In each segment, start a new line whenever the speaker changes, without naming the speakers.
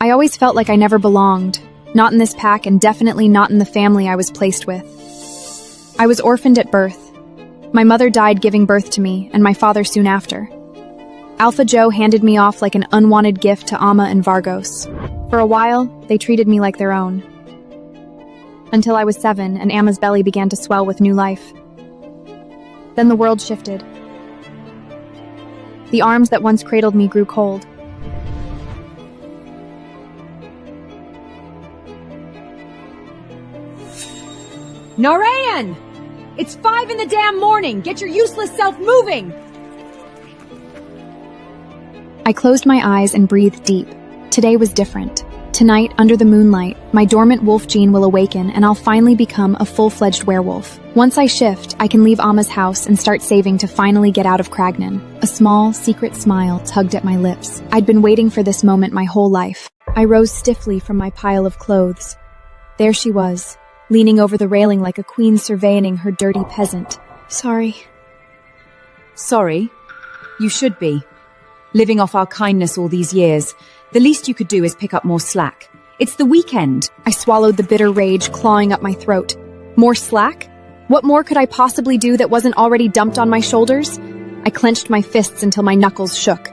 I always felt like I never belonged, not in this pack and definitely not in the family I was placed with. I was orphaned at birth. My mother died giving birth to me, and my father soon after. Alpha Joe handed me off like an unwanted gift to Amma and Vargos. For a while, they treated me like their own. Until I was 7 and Amma's belly began to swell with new life. Then the world shifted. The arms that once cradled me grew cold.
Narayan! It's 5 in the damn morning! Get your useless self moving!
I closed my eyes and breathed deep. Today was different. Tonight, under the moonlight, my dormant wolf gene will awaken and I'll finally become a full-fledged werewolf. Once I shift, I can leave Amma's house and start saving to finally get out of Kragnan. A small, secret smile tugged at my lips. I'd been waiting for this moment my whole life. I rose stiffly from my pile of clothes. There she was, leaning over the railing like a queen surveying her dirty peasant. Sorry.
Sorry? You should be. Living off our kindness all these years, the least you could do is pick up more slack. It's the weekend.
I swallowed the bitter rage clawing up my throat. More slack? What more could I possibly do that wasn't already dumped on my shoulders? I clenched my fists until my knuckles shook.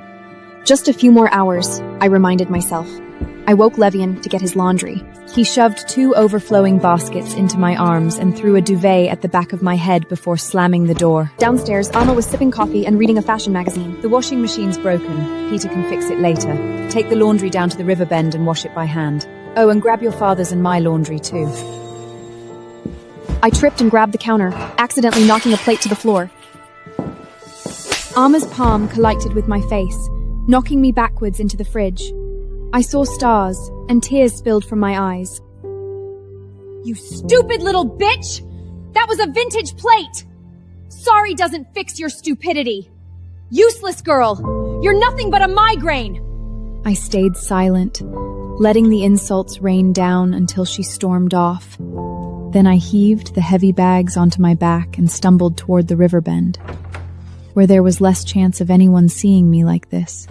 Just a few more hours, I reminded myself. I woke Levian to get his laundry. He shoved 2 overflowing baskets into my arms and threw a duvet at the back of my head before slamming the door. Downstairs, Amma was sipping coffee and reading a fashion magazine.
The washing machine's broken. Peter can fix it later. Take the laundry down to the river bend and wash it by hand. Oh, and grab your father's and my laundry too.
I tripped and grabbed the counter, accidentally knocking a plate to the floor. Amma's palm collided with my face, knocking me backwards into the fridge. I saw stars, and tears spilled from my eyes.
You stupid little bitch! That was a vintage plate! Sorry doesn't fix your stupidity. Useless girl! You're nothing but a migraine!
I stayed silent, letting the insults rain down until she stormed off. Then I heaved the heavy bags onto my back and stumbled toward the river bend, where there was less chance of anyone seeing me like this.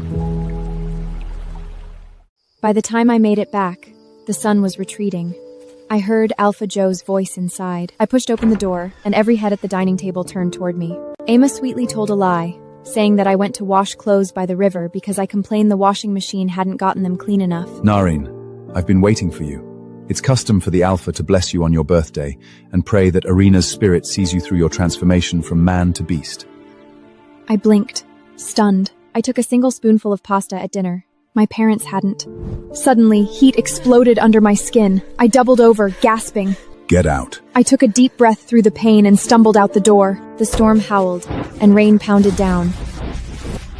By the time I made it back, the sun was retreating. I heard Alpha Joe's voice inside. I pushed open the door, and every head at the dining table turned toward me. Amma sweetly told a lie, saying that I went to wash clothes by the river because I complained the washing machine hadn't gotten them clean enough.
Nareen, I've been waiting for you. It's custom for the Alpha to bless you on your birthday and pray that Arena's spirit sees you through your transformation from man to beast.
I blinked, stunned. I took a single spoonful of pasta at dinner. My parents hadn't. Suddenly, heat exploded under my skin. I doubled over, gasping.
Get out.
I took a deep breath through the pain and stumbled out the door. The storm howled, and rain pounded down.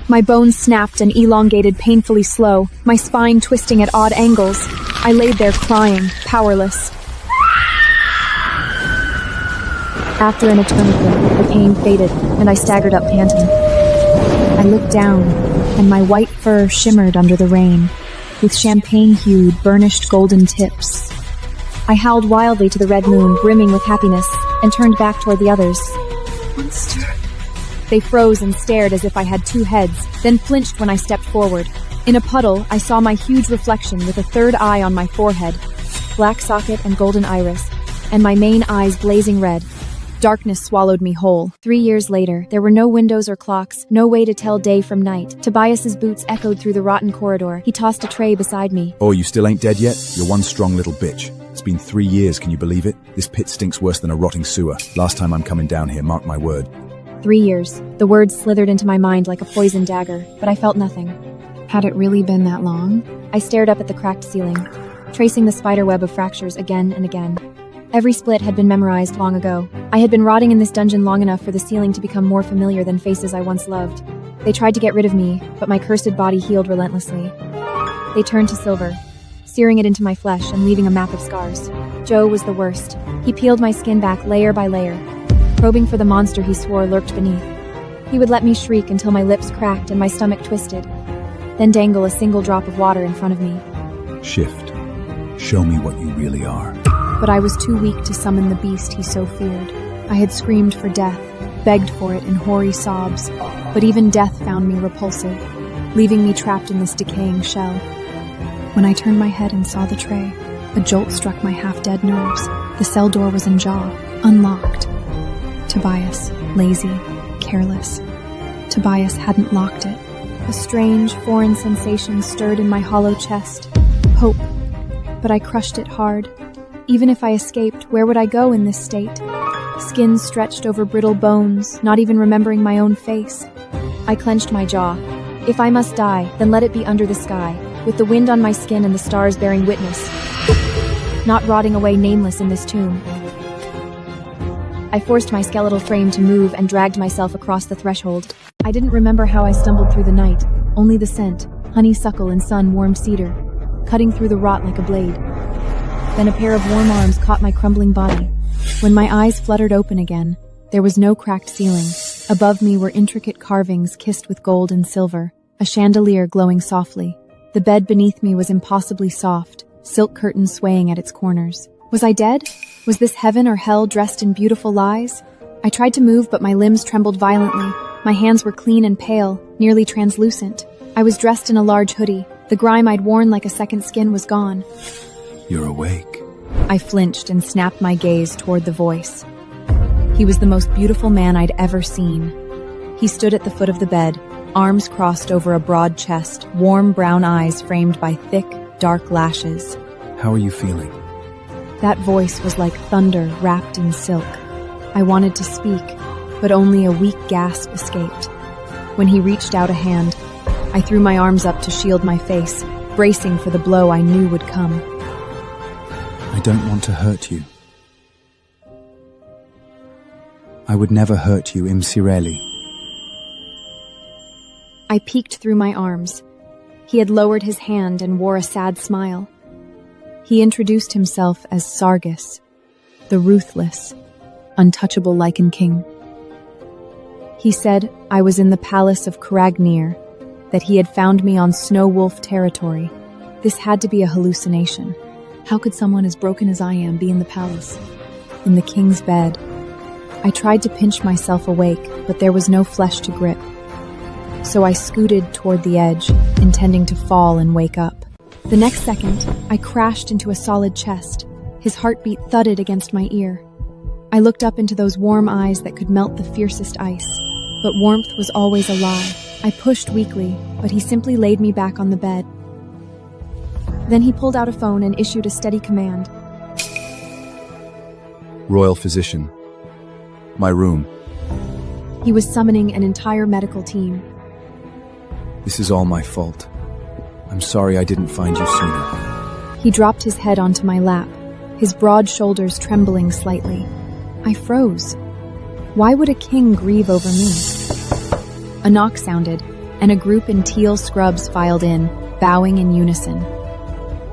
My bones snapped and elongated painfully slow, my spine twisting at odd angles. I laid there crying, powerless. After an eternity, the pain faded, and I staggered up panting. I looked down, and my white fur shimmered under the rain, with champagne-hued, burnished golden tips. I howled wildly to the red moon, brimming with happiness, and turned back toward the others. Monster. They froze and stared as if I had 2 heads, then flinched when I stepped forward. In a puddle, I saw my huge reflection with a third eye on my forehead, black socket and golden iris, and my main eyes blazing red. Darkness swallowed me whole. 3 years later, there were no windows or clocks, no way to tell day from night. Tobias's boots echoed through the rotten corridor. He tossed a tray beside me.
Oh, you still ain't dead yet? You're one strong little bitch. It's been 3 years, can you believe it? This pit stinks worse than a rotting sewer. Last time I'm coming down here, mark my word.
3 years. The words slithered into my mind like a poison dagger, but I felt nothing. Had it really been that long? I stared up at the cracked ceiling, tracing the spiderweb of fractures again and again. Every split had been memorized long ago. I had been rotting in this dungeon long enough for the ceiling to become more familiar than faces I once loved. They tried to get rid of me, but my cursed body healed relentlessly. They turned to silver, searing it into my flesh and leaving a map of scars. Joe was the worst. He peeled my skin back layer by layer, probing for the monster he swore lurked beneath. He would let me shriek until my lips cracked and my stomach twisted, then dangle a single drop of water in front of me.
Shift. Show me what you really are.
But I was too weak to summon the beast he so feared. I had screamed for death, begged for it in hoary sobs, but even death found me repulsive, leaving me trapped in this decaying shell. When I turned my head and saw the tray, a jolt struck my half-dead nerves. The cell door was ajar, unlocked. Tobias, lazy, careless. Tobias hadn't locked it. A strange, foreign sensation stirred in my hollow chest. Hope. But I crushed it hard. Even if I escaped, where would I go in this state? Skin stretched over brittle bones, not even remembering my own face. I clenched my jaw. If I must die, then let it be under the sky, with the wind on my skin and the stars bearing witness. Not rotting away nameless in this tomb. I forced my skeletal frame to move and dragged myself across the threshold. I didn't remember how I stumbled through the night, only the scent, honeysuckle and sun-warmed cedar, cutting through the rot like a blade. Then a pair of warm arms caught my crumbling body. When my eyes fluttered open again, there was no cracked ceiling. Above me were intricate carvings kissed with gold and silver, a chandelier glowing softly. The bed beneath me was impossibly soft, silk curtains swaying at its corners. Was I dead? Was this heaven or hell dressed in beautiful lies? I tried to move, but my limbs trembled violently. My hands were clean and pale, nearly translucent. I was dressed in a large hoodie. The grime I'd worn like a second skin was gone.
You're awake.
I flinched and snapped my gaze toward the voice. He was the most beautiful man I'd ever seen. He stood at the foot of the bed, arms crossed over a broad chest, warm brown eyes framed by thick, dark lashes.
How are you feeling?
That voice was like thunder wrapped in silk. I wanted to speak, but only a weak gasp escaped. When he reached out a hand, I threw my arms up to shield my face, bracing for the blow I knew would come.
I don't want to hurt you. I would never hurt you, Imsireli.
I peeked through my arms. He had lowered his hand and wore a sad smile. He introduced himself as Sargus, the ruthless, untouchable Lycan King. He said I was in the palace of Karagnir, that he had found me on Snow Wolf territory. This had to be a hallucination. How could someone as broken as I am be in the palace? In the king's bed. I tried to pinch myself awake, but there was no flesh to grip. So I scooted toward the edge, intending to fall and wake up. The next second, I crashed into a solid chest. His heartbeat thudded against my ear. I looked up into those warm eyes that could melt the fiercest ice. But warmth was always a lie. I pushed weakly, but he simply laid me back on the bed. Then he pulled out a phone and issued a steady command.
Royal physician. My room.
He was summoning an entire medical team.
This is all my fault. I'm sorry I didn't find you sooner.
He dropped his head onto my lap, his broad shoulders trembling slightly. I froze. Why would a king grieve over me? A knock sounded, and a group in teal scrubs filed in, bowing in unison.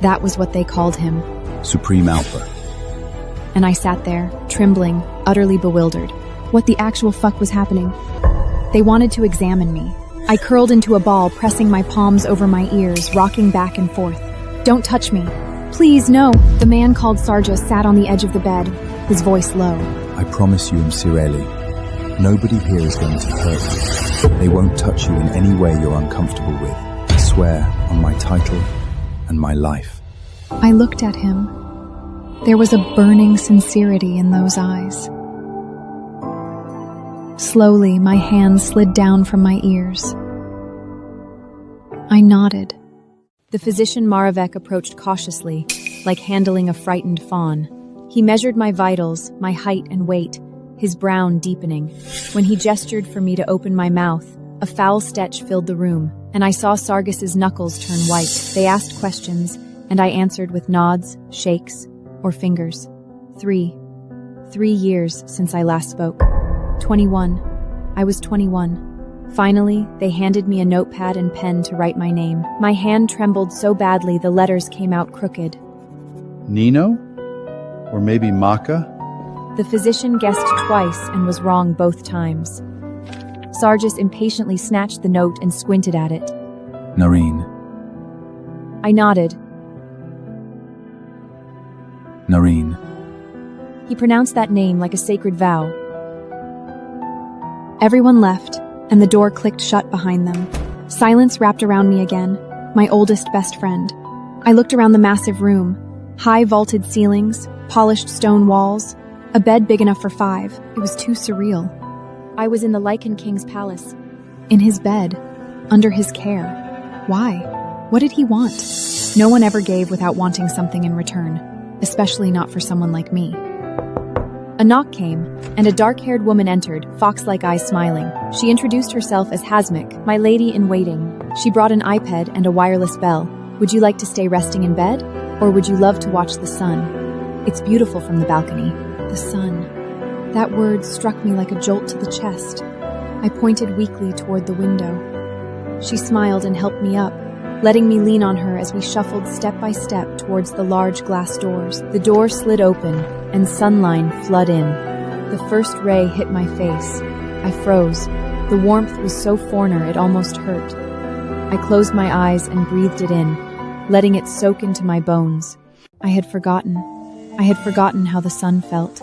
That was what they called him.
Supreme Alpha.
And I sat there, trembling, utterly bewildered. What the actual fuck was happening? They wanted to examine me. I curled into a ball, pressing my palms over my ears, rocking back and forth. Don't touch me. Please, no. The man called Sarja sat on the edge of the bed, his voice low.
I promise you, Imsireli, nobody here is going to hurt you. They won't touch you in any way you're uncomfortable with. I swear on my title and my life.
I looked at him. There was a burning sincerity in those eyes. Slowly, my hands slid down from my ears. I nodded. The physician Maravek approached cautiously, like handling a frightened fawn. He measured my vitals, my height and weight, his brown deepening. When he gestured for me to open my mouth, a foul stench filled the room, and I saw Sargus's knuckles turn white. They asked questions, and I answered with nods, shakes, or fingers. 3 years since I last spoke. 21. I was 21. Finally, they handed me a notepad and pen to write my name. My hand trembled so badly the letters came out crooked.
Nino? Or maybe Maka?
The physician guessed twice and was wrong both times. Sargus impatiently snatched the note and squinted at it.
Nareen.
I nodded.
Nareen.
He pronounced that name like a sacred vow. Everyone left, and the door clicked shut behind them. Silence wrapped around me again, my oldest best friend. I looked around the massive room. High vaulted ceilings, polished stone walls, a bed big enough for 5. It was too surreal. I was in the Lycan King's palace. In his bed. Under his care. Why? What did he want? No one ever gave without wanting something in return, especially not for someone like me. A knock came, and a dark-haired woman entered, fox-like eyes smiling. She introduced herself as Hasmik, my lady-in-waiting. She brought an iPad and a wireless bell. Would you like to stay resting in bed? Or would you love to watch the sun? It's beautiful from the balcony. The sun. That word struck me like a jolt to the chest. I pointed weakly toward the window. She smiled and helped me up, letting me lean on her as we shuffled step by step towards the large glass doors. The door slid open, and sunlight flooded in. The first ray hit my face. I froze. The warmth was so foreigner it almost hurt. I closed my eyes and breathed it in, letting it soak into my bones. I had forgotten how the sun felt.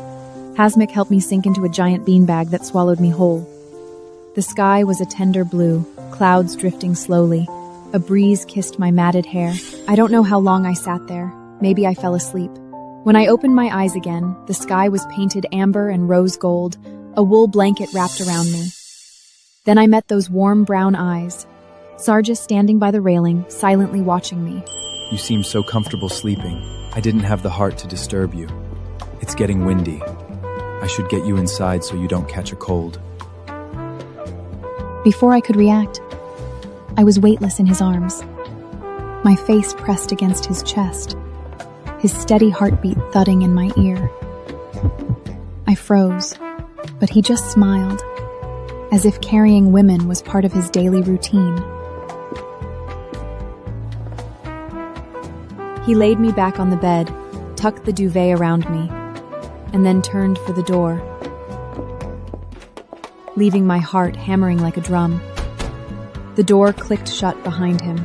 Hasmik helped me sink into a giant beanbag that swallowed me whole. The sky was a tender blue, clouds drifting slowly. A breeze kissed my matted hair. I don't know how long I sat there. Maybe I fell asleep. When I opened my eyes again, the sky was painted amber and rose gold, a wool blanket wrapped around me. Then I met those warm brown eyes. Sargis standing by the railing, silently watching me.
You seem so comfortable sleeping. I didn't have the heart to disturb you. It's getting windy. I should get you inside so you don't catch a cold.
Before I could react, I was weightless in his arms. My face pressed against his chest, his steady heartbeat thudding in my ear. I froze, but he just smiled, as if carrying women was part of his daily routine. He laid me back on the bed, tucked the duvet around me, and then turned for the door, leaving my heart hammering like a drum. The door clicked shut behind him.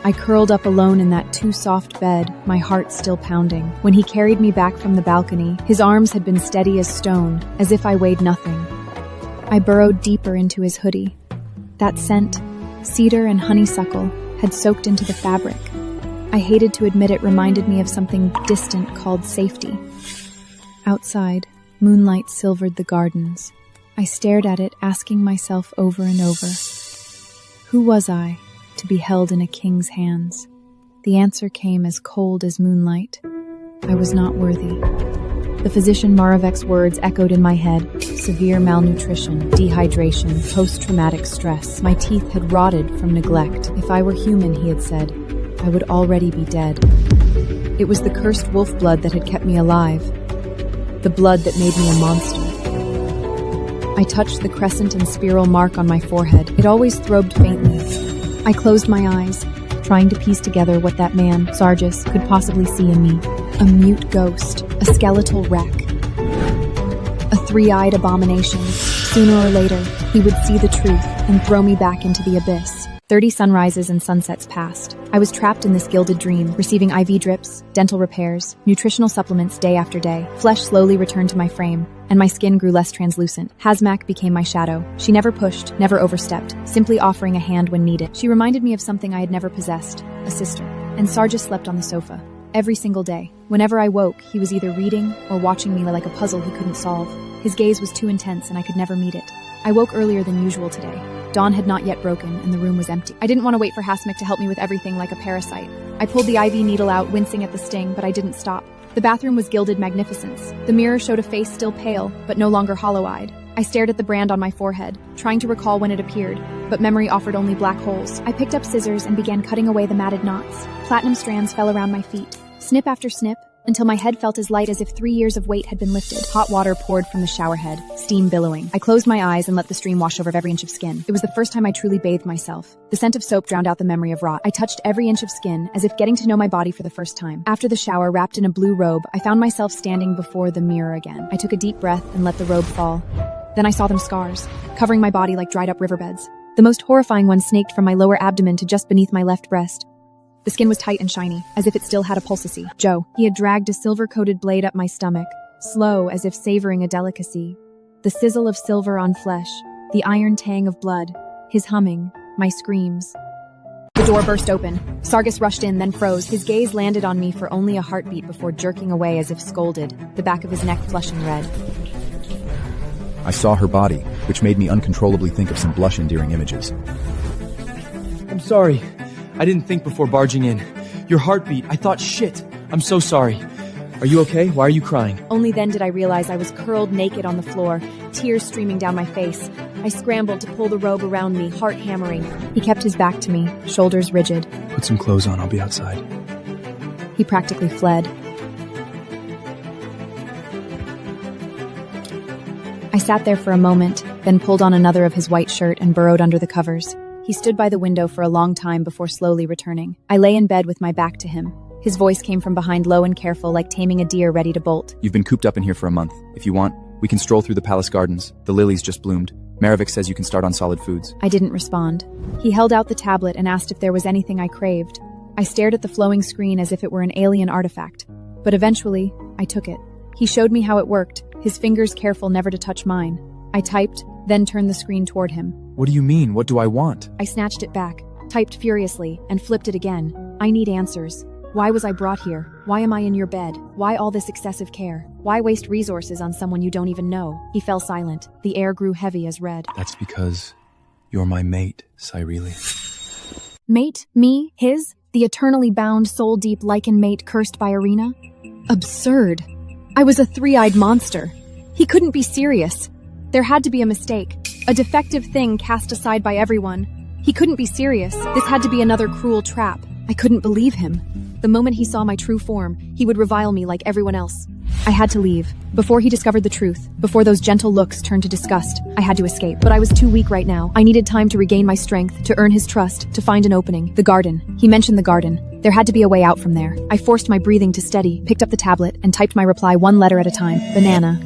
I curled up alone in that too-soft bed, my heart still pounding. When he carried me back from the balcony, his arms had been steady as stone, as if I weighed nothing. I burrowed deeper into his hoodie. That scent, cedar and honeysuckle, had soaked into the fabric. I hated to admit it reminded me of something distant called safety. Outside, moonlight silvered the gardens. I stared at it, asking myself over and over, who was I to be held in a king's hands? The answer came as cold as moonlight. I was not worthy. The physician Maravek's words echoed in my head. Severe malnutrition, dehydration, post-traumatic stress. My teeth had rotted from neglect. If I were human, he had said, I would already be dead. It was the cursed wolf blood that had kept me alive. The blood that made me a monster. I touched the crescent and spiral mark on my forehead. It always throbbed faintly. I closed my eyes, trying to piece together what that man, Sargis, could possibly see in me. A mute ghost, a skeletal wreck, a three-eyed abomination. Sooner or later, he would see the truth and throw me back into the abyss. 30 sunrises and sunsets passed. I was trapped in this gilded dream, receiving IV drips, dental repairs, nutritional supplements day after day. Flesh slowly returned to my frame, and my skin grew less translucent. Hasmik became my shadow. She never pushed, never overstepped, simply offering a hand when needed. She reminded me of something I had never possessed, a sister. And Sargis slept on the sofa. Every single day. Whenever I woke, he was either reading or watching me like a puzzle he couldn't solve. His gaze was too intense and I could never meet it. I woke earlier than usual today. Dawn had not yet broken, and the room was empty. I didn't want to wait for Hasmik to help me with everything like a parasite. I pulled the IV needle out, wincing at the sting, but I didn't stop. The bathroom was gilded magnificence. The mirror showed a face still pale, but no longer hollow-eyed. I stared at the brand on my forehead, trying to recall when it appeared, but memory offered only black holes. I picked up scissors and began cutting away the matted knots. Platinum strands fell around my feet. Snip after snip, until my head felt as light as if 3 years of weight had been lifted. Hot water poured from the shower head, steam billowing. I closed my eyes and let the stream wash over every inch of skin. It was the first time I truly bathed myself. The scent of soap drowned out the memory of rot. I touched every inch of skin, as if getting to know my body for the first time. After the shower, wrapped in a blue robe, I found myself standing before the mirror again. I took a deep breath and let the robe fall. Then I saw them scars, covering my body like dried-up riverbeds. The most horrifying one snaked from my lower abdomen to just beneath my left breast. The skin was tight and shiny, as if it still had a pulsacy. Joe. He had dragged a silver-coated blade up my stomach, slow as if savoring a delicacy. The sizzle of silver on flesh, the iron tang of blood, his humming, my screams. The door burst open. Sargus rushed in, then froze. His gaze landed on me for only a heartbeat before jerking away as if scolded, the back of his neck flushing red.
I saw her body, which made me uncontrollably think of some blush-endearing images.
I'm sorry. I didn't think before barging in. Your heartbeat, I thought shit. I'm so sorry. Are you okay? Why are you crying?
Only then did I realize I was curled naked on the floor, tears streaming down my face. I scrambled to pull the robe around me, heart hammering. He kept his back to me, shoulders rigid.
Put some clothes on, I'll be outside.
He practically fled. I sat there for a moment, then pulled on another of his white shirt and burrowed under the covers. He stood by the window for a long time before slowly returning. I lay in bed with my back to him. His voice came from behind, low and careful, like taming a deer ready to bolt.
You've been cooped up in here for a month. If you want, we can stroll through the palace gardens. The lilies just bloomed. Maravik says you can start on solid foods.
I didn't respond. He held out the tablet and asked if there was anything I craved. I stared at the flowing screen as if it were an alien artifact. But eventually, I took it. He showed me how it worked, his fingers careful never to touch mine. I typed, then turned the screen toward him.
What do you mean? What do I want?
I snatched it back, typed furiously, and flipped it again. I need answers. Why was I brought here? Why am I in your bed? Why all this excessive care? Why waste resources on someone you don't even know? He fell silent. The air grew heavy as red.
That's because you're my mate, Cyrele.
Mate? Me? His? The eternally bound, soul-deep lichen mate cursed by Arena? Absurd. I was a three-eyed monster. He couldn't be serious. There had to be a mistake. A defective thing cast aside by everyone. He couldn't be serious. This had to be another cruel trap. I couldn't believe him. The moment he saw my true form, he would revile me like everyone else. I had to leave. Before he discovered the truth, before those gentle looks turned to disgust, I had to escape. But I was too weak right now. I needed time to regain my strength, to earn his trust, to find an opening. The garden. He mentioned the garden. There had to be a way out from there. I forced my breathing to steady, picked up the tablet, and typed my reply one letter at a time. Banana.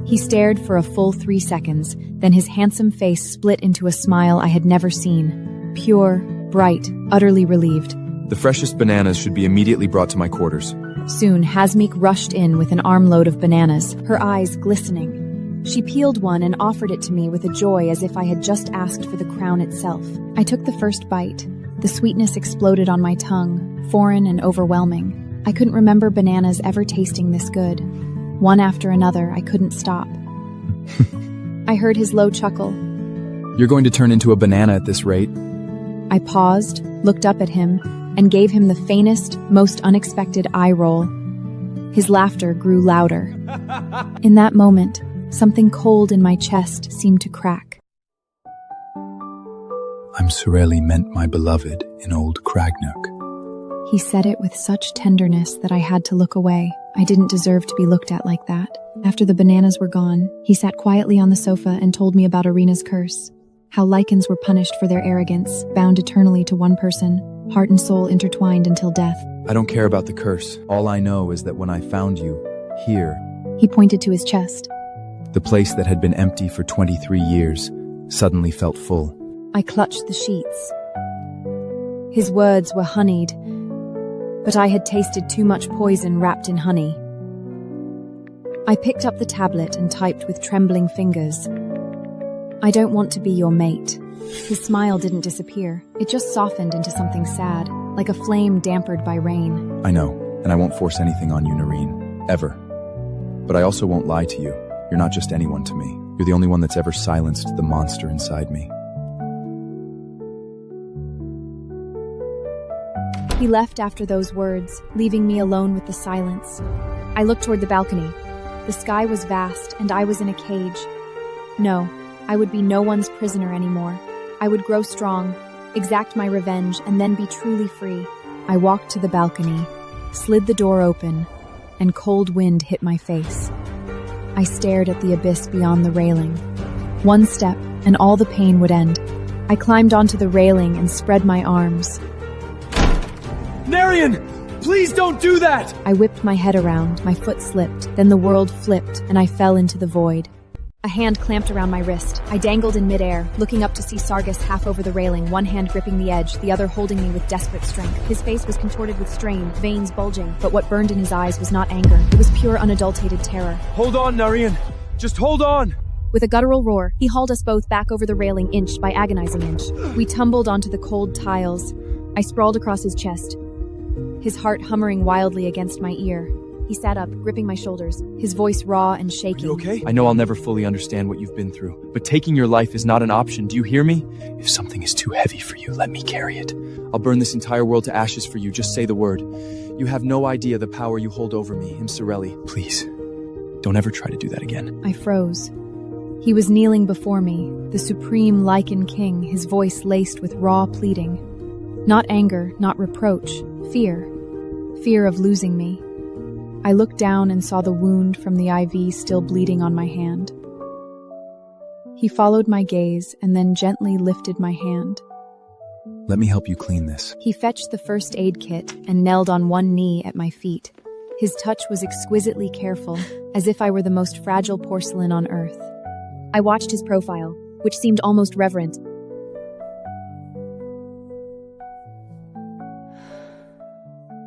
He stared for a full 3 seconds, then his handsome face split into a smile I had never seen. Pure, bright, utterly relieved.
The freshest bananas should be immediately brought to my quarters.
Soon, Hasmeek rushed in with an armload of bananas, her eyes glistening. She peeled one and offered it to me with a joy as if I had just asked for the crown itself. I took the first bite. The sweetness exploded on my tongue, foreign and overwhelming. I couldn't remember bananas ever tasting this good. One after another, I couldn't stop. I heard his low chuckle.
You're going to turn into a banana at this rate?
I paused, looked up at him, and gave him the faintest, most unexpected eye roll. His laughter grew louder. In that moment, something cold in my chest seemed to crack.
I'm Cyrele meant my beloved in old Cragnook.
He said it with such tenderness that I had to look away. I didn't deserve to be looked at like that. After the bananas were gone, he sat quietly on the sofa and told me about Arena's curse. How lichens were punished for their arrogance, bound eternally to one person, heart and soul intertwined until death.
I don't care about the curse. All I know is that when I found you, here...
He pointed to his chest.
The place that had been empty for 23 years suddenly felt full.
I clutched the sheets. His words were honeyed, but I had tasted too much poison wrapped in honey. I picked up the tablet and typed with trembling fingers. I don't want to be your mate. His smile didn't disappear. It just softened into something sad, like a flame dampered by rain.
I know, and I won't force anything on you, Nareen. Ever. But I also won't lie to you. You're not just anyone to me. You're the only one that's ever silenced the monster inside me.
He left after those words, leaving me alone with the silence. I looked toward the balcony. The sky was vast, and I was in a cage. No, I would be no one's prisoner anymore. I would grow strong, exact my revenge, and then be truly free. I walked to the balcony, slid the door open, and cold wind hit my face. I stared at the abyss beyond the railing. One step, and all the pain would end. I climbed onto the railing and spread my arms.
Narian! Please don't do that!
I whipped my head around, my foot slipped, then the world flipped, and I fell into the void. A hand clamped around my wrist. I dangled in midair, looking up to see Sargus half over the railing, one hand gripping the edge, the other holding me with desperate strength. His face was contorted with strain, veins bulging, but what burned in his eyes was not anger. It was pure, unadulterated terror.
Hold on, Narian! Just hold on!
With a guttural roar, he hauled us both back over the railing inch by agonizing inch. We tumbled onto the cold tiles. I sprawled across his chest, his heart humming wildly against my ear. He sat up, gripping my shoulders, his voice raw and shaking.
You okay? I know I'll never fully understand what you've been through, but taking your life is not an option. Do you hear me? If something is too heavy for you, let me carry it. I'll burn this entire world to ashes for you. Just say the word. You have no idea the power you hold over me, Sorelli. Please, don't ever try to do that again.
I froze. He was kneeling before me, the supreme Lycan king, his voice laced with raw pleading. Not anger, not reproach, fear. Fear of losing me. I looked down and saw the wound from the IV still bleeding on my hand. He followed my gaze and then gently lifted my hand.
Let me help you clean this.
He fetched the first aid kit and knelt on one knee at my feet. His touch was exquisitely careful, as if I were the most fragile porcelain on earth. I watched his profile, which seemed almost reverent.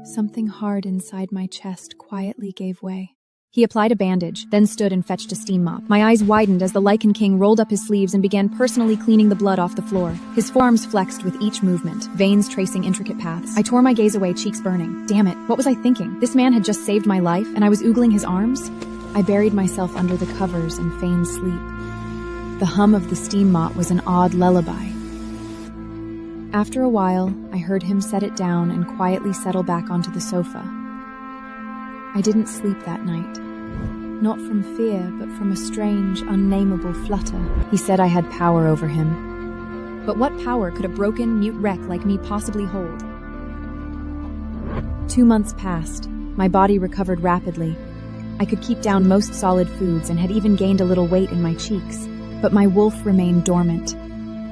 Something hard inside my chest quietly gave way. He applied a bandage, then stood and fetched a steam mop. My eyes widened as the Lycan King rolled up his sleeves and began personally cleaning the blood off the floor. His forearms flexed with each movement, veins tracing intricate paths. I tore my gaze away, cheeks burning. Damn it, what was I thinking? This man had just saved my life, and I was oogling his arms? I buried myself under the covers and feigned sleep. The hum of the steam mop was an odd lullaby. After a while, I heard him set it down and quietly settle back onto the sofa. I didn't sleep that night. Not from fear, but from a strange, unnameable flutter. He said I had power over him. But what power could a broken, mute wreck like me possibly hold? 2 months passed. My body recovered rapidly. I could keep down most solid foods and had even gained a little weight in my cheeks. But my wolf remained dormant.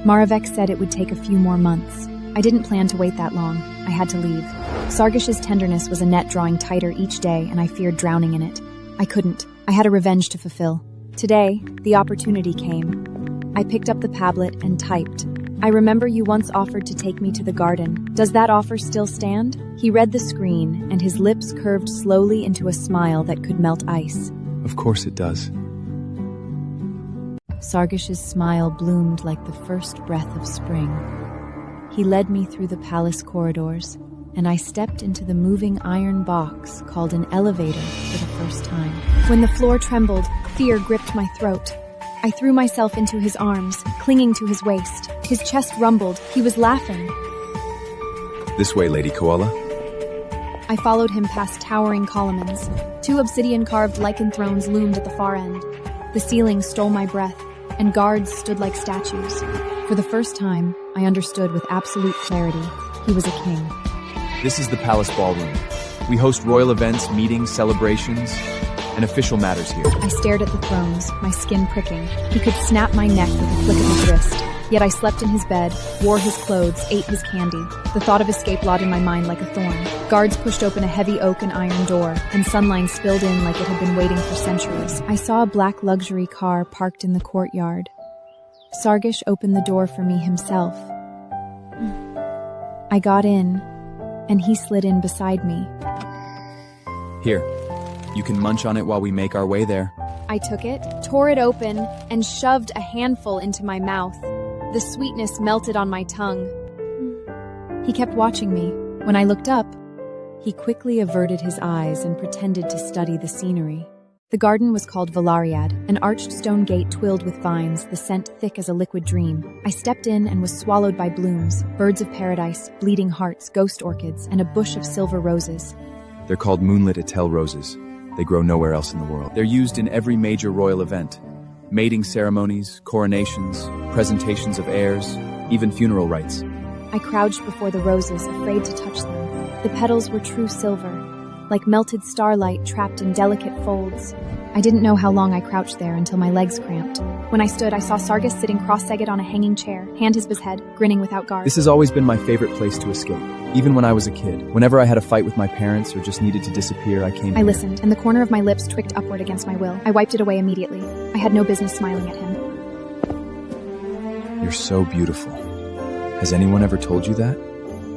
Maravek said it would take a few more months. I didn't plan to wait that long. I had to leave. Sargish's tenderness was a net drawing tighter each day, and I feared drowning in it. I couldn't. I had a revenge to fulfill. Today, the opportunity came. I picked up the tablet and typed, "I remember you once offered to take me to the garden. Does that offer still stand?" He read the screen, and his lips curved slowly into a smile that could melt ice.
Of course it does.
Sargish's smile bloomed like the first breath of spring. He led me through the palace corridors, and I stepped into the moving iron box called an elevator for the first time. When the floor trembled, fear gripped my throat. I threw myself into his arms, clinging to his waist. His chest rumbled. He was laughing.
This way, Lady Koala.
I followed him past towering columns. 2 obsidian-carved lichen thrones loomed at the far end. The ceiling stole my breath, and guards stood like statues. For the first time, I understood with absolute clarity. He was a king.
This is the Palace Ballroom. We host royal events, meetings, celebrations, and official matters here.
I stared at the thrones, my skin pricking. He could snap my neck with a flick of his wrist. Yet I slept in his bed, wore his clothes, ate his candy. The thought of escape lodged in my mind like a thorn. Guards pushed open a heavy oak and iron door, and sunlight spilled in like it had been waiting for centuries. I saw a black luxury car parked in the courtyard. Sargish opened the door for me himself. I got in, and he slid in beside me.
Here, you can munch on it while we make our way there.
I took it, tore it open, and shoved a handful into my mouth. The sweetness melted on my tongue. He kept watching me. When I looked up, he quickly averted his eyes and pretended to study the scenery. The garden was called Valariad, an arched stone gate twilled with vines, the scent thick as a liquid dream. I stepped in and was swallowed by blooms, birds of paradise, bleeding hearts, ghost orchids, and a bush of silver roses.
They're called moonlit Etel roses. They grow nowhere else in the world.
They're used in every major royal event. Mating ceremonies, coronations, presentations of heirs, even funeral rites.
I crouched before the roses, afraid to touch them. The petals were true silver, like melted starlight trapped in delicate folds. I didn't know how long I crouched there until my legs cramped. When I stood, I saw Sargis sitting cross-legged on a hanging chair, hand his head, grinning without guard.
This has always been my favorite place to escape, even when I was a kid. Whenever I had a fight with my parents or just needed to disappear, I came here.
I listened, and the corner of my lips twitched upward against my will. I wiped it away immediately. I had no business smiling at him.
You're so beautiful. Has anyone ever told you that?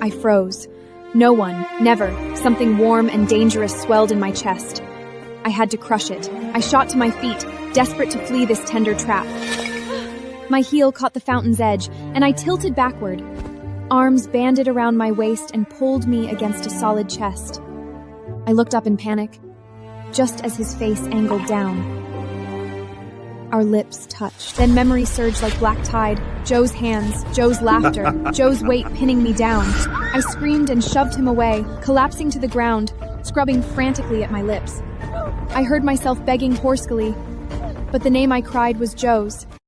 I froze. No one, never. Something warm and dangerous swelled in my chest. I had to crush it. I shot to my feet, desperate to flee this tender trap. My heel caught the fountain's edge, and I tilted backward. arms banded around my waist and pulled me against a solid chest. I looked up in panic, just as his face angled down. Our lips touched. Then memory surged like black tide. Joe's hands, Joe's laughter, Joe's weight pinning me down. I screamed and shoved him away, collapsing to the ground, scrubbing frantically at my lips. I heard myself begging hoarsely, but the name I cried was Joe's.